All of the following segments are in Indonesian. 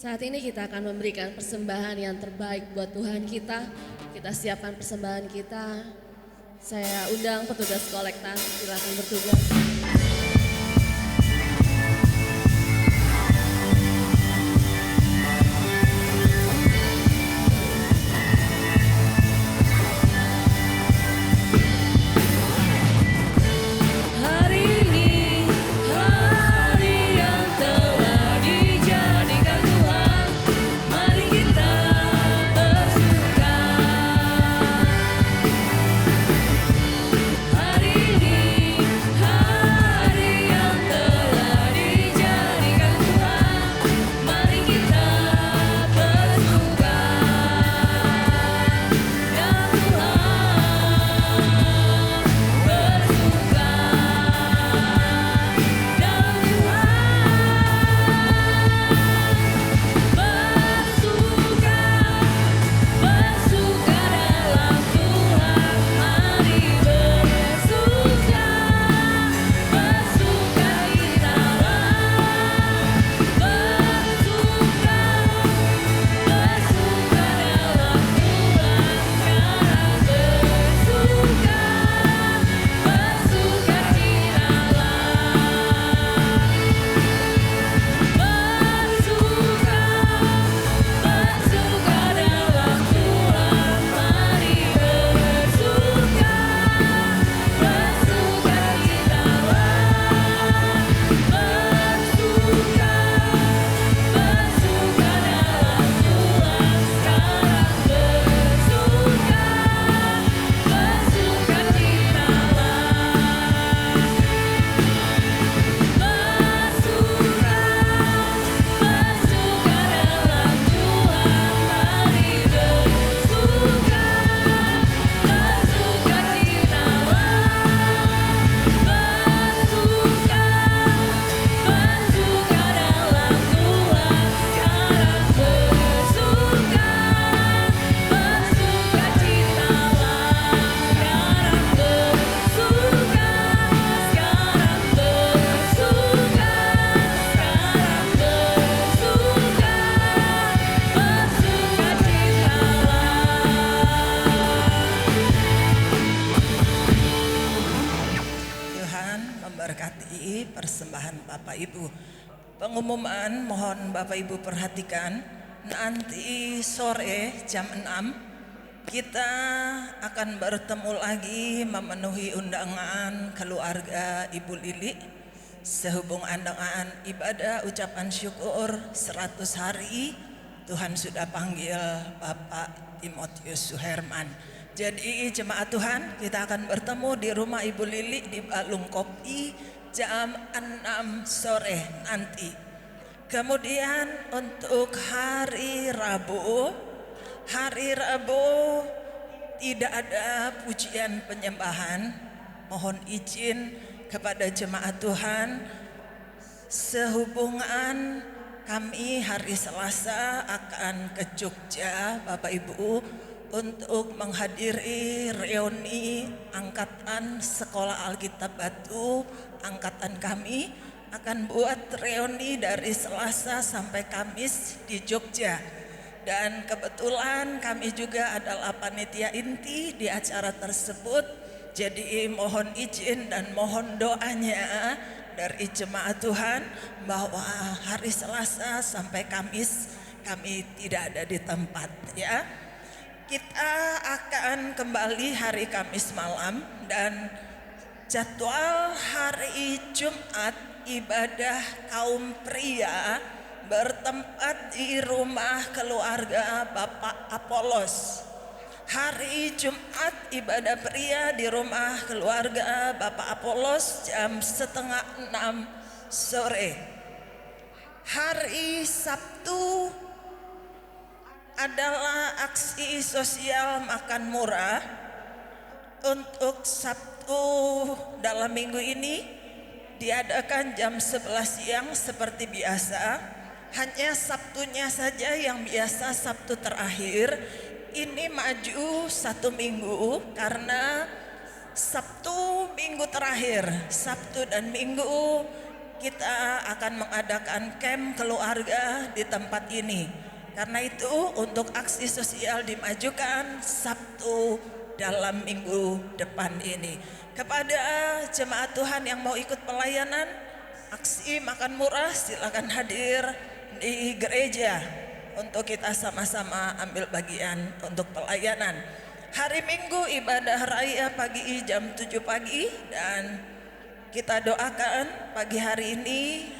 Saat ini kita akan memberikan persembahan yang terbaik buat Tuhan kita. Kita siapkan persembahan kita. Saya undang petugas kolektan, silakan bertugas. Persembahan Bapak Ibu. Pengumuman mohon Bapak Ibu perhatikan. Nanti sore jam 6 kita akan bertemu lagi memenuhi undangan keluarga Ibu Lili sehubungan dengan ibadah ucapan syukur 100 hari Tuhan sudah panggil Bapak Timotius Suherman. Jadi jemaat Tuhan, kita akan bertemu di rumah Ibu Lili di Balung Kopi jam 6 sore nanti. Kemudian untuk hari Rabu tidak ada pujian penyembahan. Mohon izin kepada jemaat Tuhan, sehubungan kami hari Selasa akan ke Jogja Bapak Ibu untuk menghadiri reuni angkatan Sekolah Alkitab Batu. Angkatan kami akan buat reuni dari Selasa sampai Kamis di Jogja. Dan kebetulan kami juga adalah panitia inti di acara tersebut. Jadi mohon izin dan mohon doanya dari jemaat Tuhan bahwa hari Selasa sampai Kamis kami tidak ada di tempat ya. Kita akan kembali hari Kamis malam dan jadwal hari Jumat ibadah kaum pria bertempat di rumah keluarga Bapak Apolos. Hari Jumat ibadah pria di rumah keluarga Bapak Apolos jam 5:30 sore. Hari Sabtu adalah aksi sosial makan murah. Untuk Sabtu dalam minggu ini diadakan jam 11 siang seperti biasa. Hanya Sabtunya saja yang biasa Sabtu terakhir. Ini maju 1 minggu karena Sabtu minggu terakhir, Sabtu dan Minggu kita akan mengadakan camp keluarga di tempat ini. Karena itu untuk aksi sosial dimajukan Sabtu dalam minggu depan ini. Kepada jemaat Tuhan yang mau ikut pelayanan aksi makan murah, silakan hadir di gereja untuk kita sama-sama ambil bagian untuk pelayanan. Hari Minggu ibadah raya pagi jam 7 pagi, dan kita doakan pagi hari ini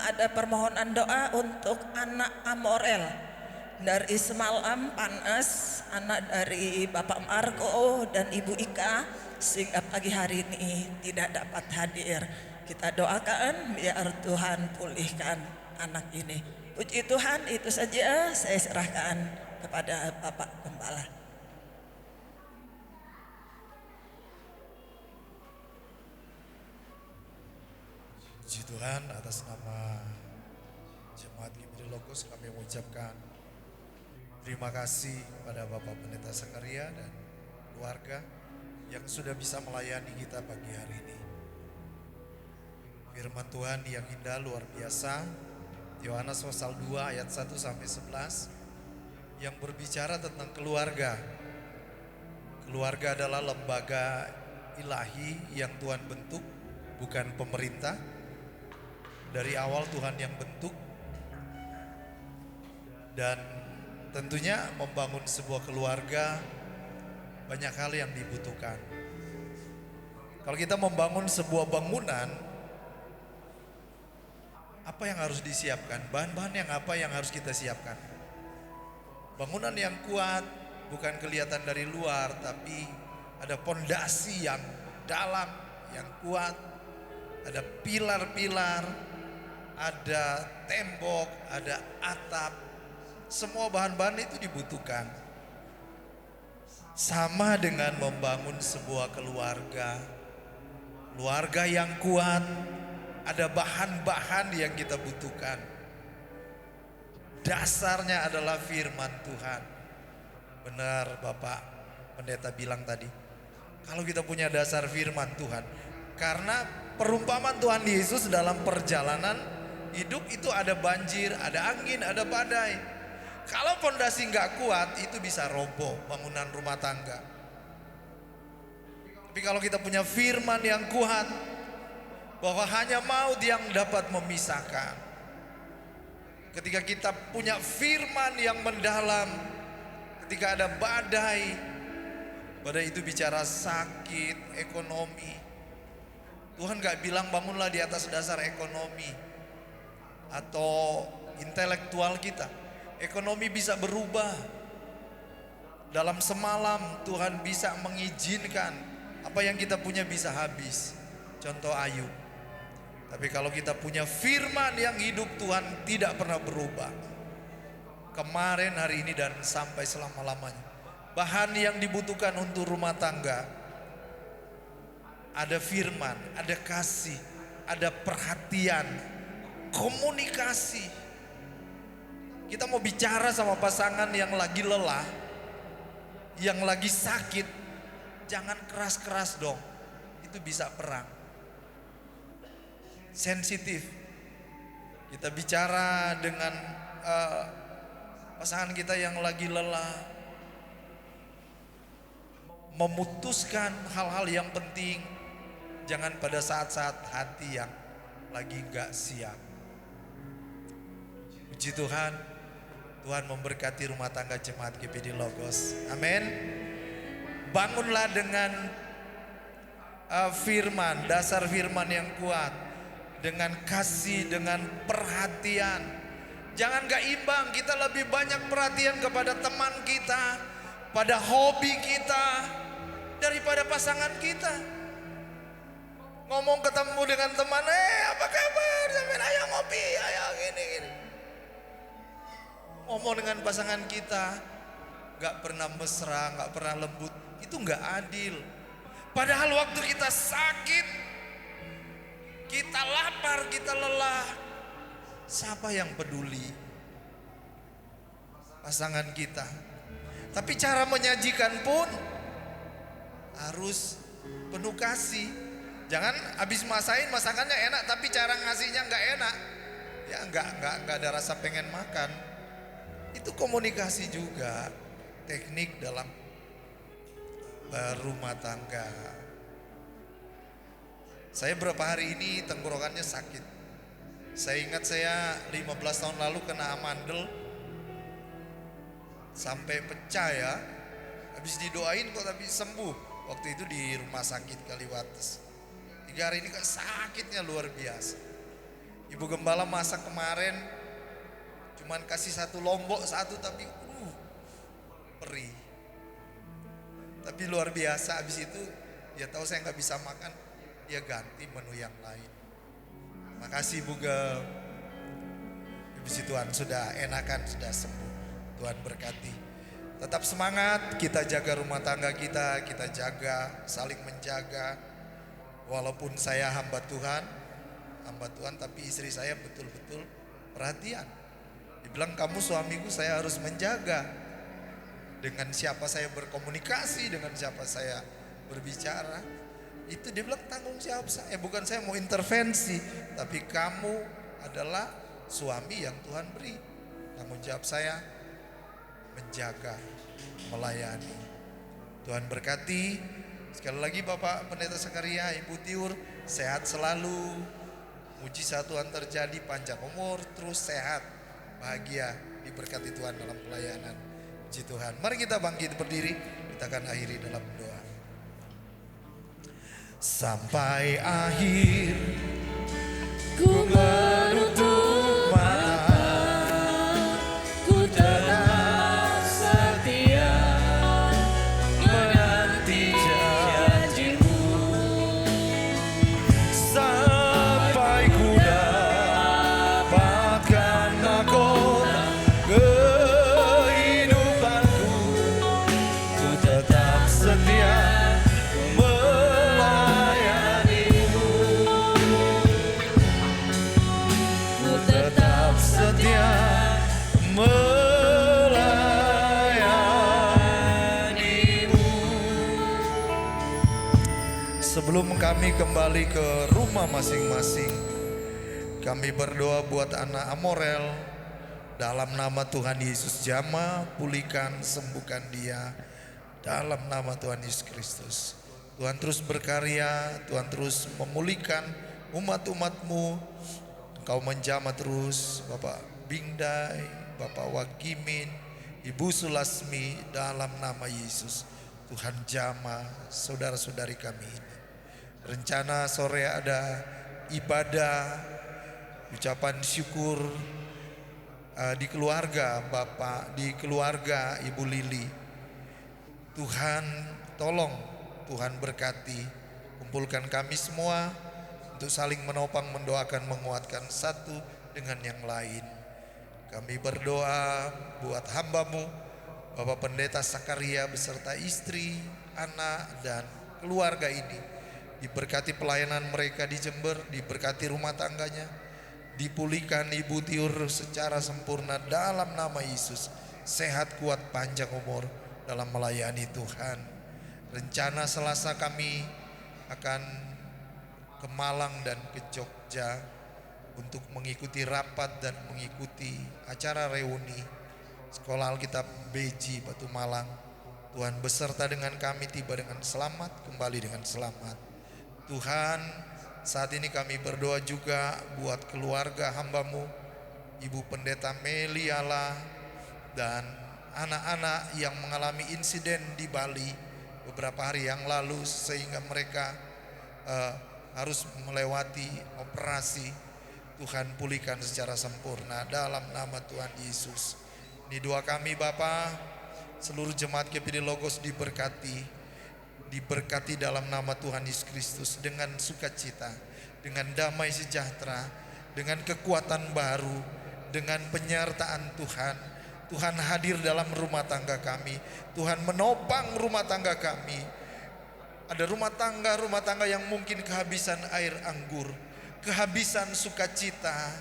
ada permohonan doa untuk anak Amorel. Dari semalam panas, anak dari Bapak Marco dan Ibu Ika, sehingga pagi hari ini tidak dapat hadir. Kita doakan biar Tuhan pulihkan anak ini. Puji Tuhan, itu saja saya serahkan kepada Bapak Gembala. Puji Tuhan, atas nama Jemaat GBD Logos kami mengucapkan terima kasih kepada Bapak Pendeta Sakaria dan keluarga yang sudah bisa melayani kita pagi hari ini. Firman Tuhan yang indah luar biasa, Yohanes pasal 2 ayat 1 sampai 11 yang berbicara tentang keluarga. Keluarga adalah lembaga ilahi yang Tuhan bentuk, bukan pemerintah. Dari awal Tuhan yang bentuk, dan tentunya membangun sebuah keluarga banyak hal yang dibutuhkan. Kalau kita membangun sebuah bangunan, apa yang harus disiapkan? Bahan-bahan yang apa yang harus kita siapkan? Bangunan yang kuat bukan kelihatan dari luar, tapi ada pondasi yang dalam, yang kuat, ada pilar-pilar, ada tembok, ada atap. Semua bahan-bahan itu dibutuhkan. Sama dengan membangun sebuah keluarga. Keluarga yang kuat, ada bahan-bahan yang kita butuhkan. Dasarnya adalah firman Tuhan. Benar Bapak Pendeta bilang tadi. Kalau kita punya dasar firman Tuhan. Karena perumpamaan Tuhan Yesus dalam perjalanan hidup itu ada banjir, ada angin, ada badai. Kalau pondasi nggak kuat itu bisa roboh bangunan rumah tangga. Tapi kalau kita punya firman yang kuat, bahwa hanya maut yang dapat memisahkan. Ketika kita punya firman yang mendalam, ketika ada badai, badai itu bicara sakit, ekonomi. Tuhan gak bilang bangunlah di atas dasar ekonomi atau intelektual kita. Ekonomi bisa berubah. Dalam semalam Tuhan bisa mengizinkan apa yang kita punya bisa habis. Contoh Ayub. Tapi kalau kita punya firman yang hidup, Tuhan tidak pernah berubah. Kemarin, hari ini, dan sampai selama-lamanya. Bahan yang dibutuhkan untuk rumah tangga, ada firman, ada kasih, ada perhatian, komunikasi. Kita mau bicara sama pasangan yang lagi lelah, yang lagi sakit, jangan keras-keras dong. Itu bisa perang. Sensitif. Kita bicara dengan pasangan kita yang lagi lelah, memutuskan hal-hal yang penting. Jangan pada saat-saat hati yang lagi gak siap. Puji Tuhan, Tuhan memberkati rumah tangga jemaat GBD Logos. Amin. Bangunlah dengan firman, dasar firman yang kuat, dengan kasih, dengan perhatian. Jangan gak imbang, kita lebih banyak perhatian kepada teman kita, pada hobi kita, daripada pasangan kita. Ngomong ketemu dengan teman, apa kabar? Sampai ayo ngopi, ayo gini. Ngomong dengan pasangan kita, gak pernah mesra, gak pernah lembut. Itu gak adil. Padahal waktu kita sakit, kita lapar, kita lelah, siapa yang peduli? Pasangan kita. Tapi cara menyajikan pun harus penuh kasih. Jangan habis masain masakannya enak tapi cara ngasihnya nggak enak. Ya nggak ada rasa pengen makan. Itu komunikasi juga, teknik dalam berumah tangga. Saya berapa hari ini tenggorokannya sakit. Saya ingat saya 15 tahun lalu kena amandel sampai pecah ya. Habis didoain kok tapi sembuh. Waktu itu di rumah sakit Kaliwates. 3 hari ini kok sakitnya luar biasa. Ibu Gembala masak kemarin cuman kasih 1 lombok satu tapi perih. Tapi luar biasa, habis itu dia tahu saya nggak bisa makan, dia ganti menu yang lain. Makasih Bu Gem. Puji Tuhan sudah enakan, sudah sembuh. Tuhan berkati. Tetap semangat, kita jaga rumah tangga kita jaga, saling menjaga. Walaupun saya hamba Tuhan tapi istri saya betul-betul perhatian. Dibilang kamu suamiku, saya harus menjaga. Dengan siapa saya berkomunikasi, dengan siapa saya berbicara. Itu dia bilang tanggung jawab saya, bukan saya mau intervensi, tapi kamu adalah suami yang Tuhan beri. Tanggung jawab saya menjaga, melayani. Tuhan berkati. Sekali lagi Bapak Pendeta Sakaria, Ibu Tiur, sehat selalu. Mujizat Tuhan terjadi, panjang umur, terus sehat, bahagia, diberkati Tuhan dalam pelayanan. Puji Tuhan. Mari kita bangkit berdiri, kita akan akhiri dalam doa. Sampai akhir Ku menutup mata, ku tetap setia menanti janjimu. sampai ku dapatkan mahkota kehidupanku, ku tetap setia melayanimu, Ku tetap setia melayanimu. Sebelum kami kembali ke rumah masing-masing, kami berdoa buat anak Amorel. Dalam nama Tuhan Yesus jamah, pulihkan, sembuhkan dia. Dalam nama Tuhan Yesus Kristus. Tuhan terus berkarya, Tuhan terus memulihkan umat-umat-Mu. Engkau menjamah terus Bapak Bingdai, Bapak Wagimin, Ibu Sulasmi, dalam nama Yesus. Tuhan jamah saudara-saudari kami ini. Rencana sore ada ibadah, ucapan syukur di keluarga Bapak, di keluarga Ibu Lili. Tuhan tolong, Tuhan berkati, kumpulkan kami semua untuk saling menopang, mendoakan, menguatkan satu dengan yang lain. Kami berdoa buat hamba-Mu Bapak Pendeta Sakaria beserta istri, anak dan keluarga ini. Diberkati pelayanan mereka di Jember, diberkati rumah tangganya, dipulihkan Ibu Tiur secara sempurna dalam nama Yesus. Sehat, kuat, panjang umur dalam melayani Tuhan. Rencana Selasa kami akan ke Malang dan ke Jogja untuk mengikuti rapat dan mengikuti acara reuni Sekolah Alkitab Beji Batu Malang. Tuhan beserta dengan kami, tiba dengan selamat, kembali dengan selamat. Tuhan, saat ini kami berdoa juga buat keluarga hamba-Mu, Ibu Pendeta Meliala dan anak-anak yang mengalami insiden di Bali beberapa hari yang lalu, sehingga mereka harus melewati operasi. Tuhan pulihkan secara sempurna dalam nama Tuhan Yesus. Ini doa kami Bapa. Seluruh jemaat GPD Logos diberkati dalam nama Tuhan Yesus Kristus dengan sukacita, dengan damai sejahtera, dengan kekuatan baru, dengan penyertaan Tuhan. Tuhan hadir dalam rumah tangga kami. Tuhan menopang rumah tangga kami. Ada rumah tangga yang mungkin kehabisan air anggur, kehabisan sukacita,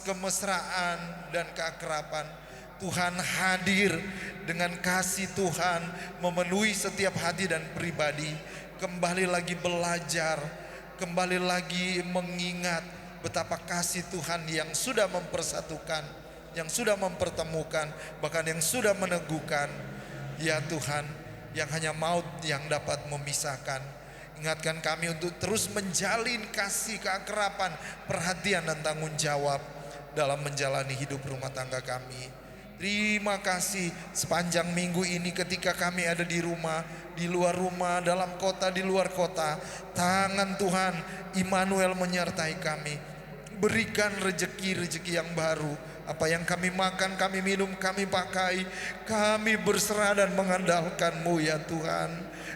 kemesraan dan keakraban. Tuhan hadir dengan kasih Tuhan memenuhi setiap hati dan pribadi. kembali lagi belajar, kembali lagi mengingat betapa kasih Tuhan yang sudah mempersatukan, yang sudah mempertemukan, bahkan yang sudah meneguhkan. Ya Tuhan, yang hanya maut yang dapat memisahkan. Ingatkan kami untuk terus menjalin kasih, keakraban, perhatian dan tanggung jawab dalam menjalani hidup rumah tangga kami. Terima kasih sepanjang minggu ini ketika kami ada di rumah, di luar rumah, dalam kota, di luar kota. Tangan Tuhan Immanuel menyertai kami. Berikan rejeki-rejeki yang baru. Apa yang kami makan, kami minum, kami pakai, kami berserah dan mengandalkan-Mu ya Tuhan.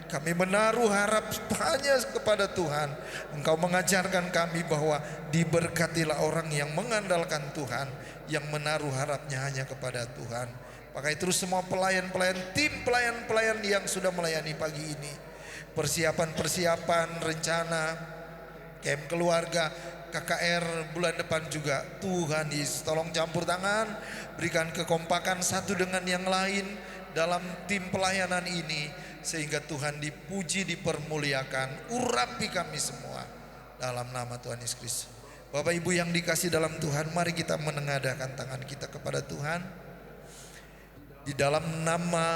Kami menaruh harap hanya kepada Tuhan. Engkau mengajarkan kami bahwa diberkatilah orang yang mengandalkan Tuhan, yang menaruh harapnya hanya kepada Tuhan. Pakai terus semua pelayan-pelayan, tim pelayan-pelayan yang sudah melayani pagi ini. Persiapan-persiapan, rencana, camp keluarga, KKR bulan depan juga. Tuhan Yesus tolong campur tangan, berikan kekompakan satu dengan yang lain dalam tim pelayanan ini, sehingga Tuhan dipuji, dipermuliakan. Urapi kami semua dalam nama Tuhan Yesus Kristus. Bapak Ibu yang dikasih dalam Tuhan, mari kita menengadahkan tangan kita kepada Tuhan. Di dalam nama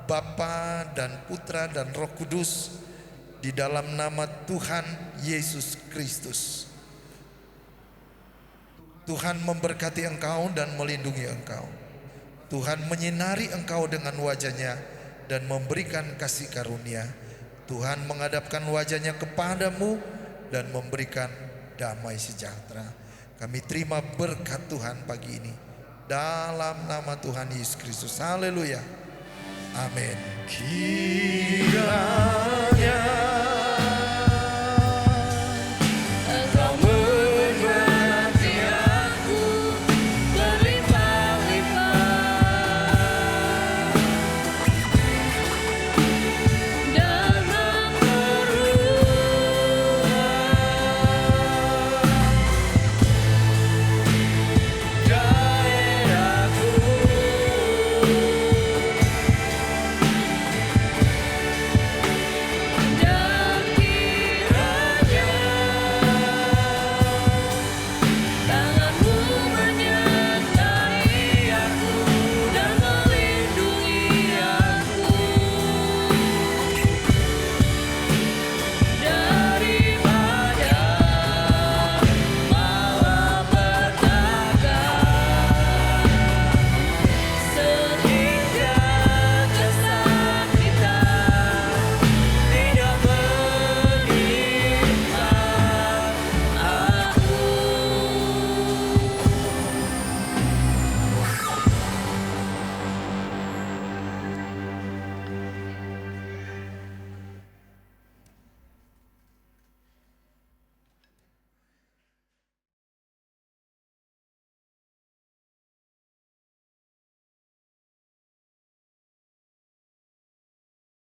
Bapa dan Putra dan Roh Kudus, di dalam nama Tuhan Yesus Kristus. Tuhan memberkati engkau dan melindungi engkau. Tuhan menyinari engkau dengan wajah-Nya dan memberikan kasih karunia. Tuhan menghadapkan wajah-Nya kepadamu dan memberikan damai sejahtera. Kami terima berkat Tuhan pagi ini dalam nama Tuhan Yesus Kristus. Haleluya. Amin. Kiranya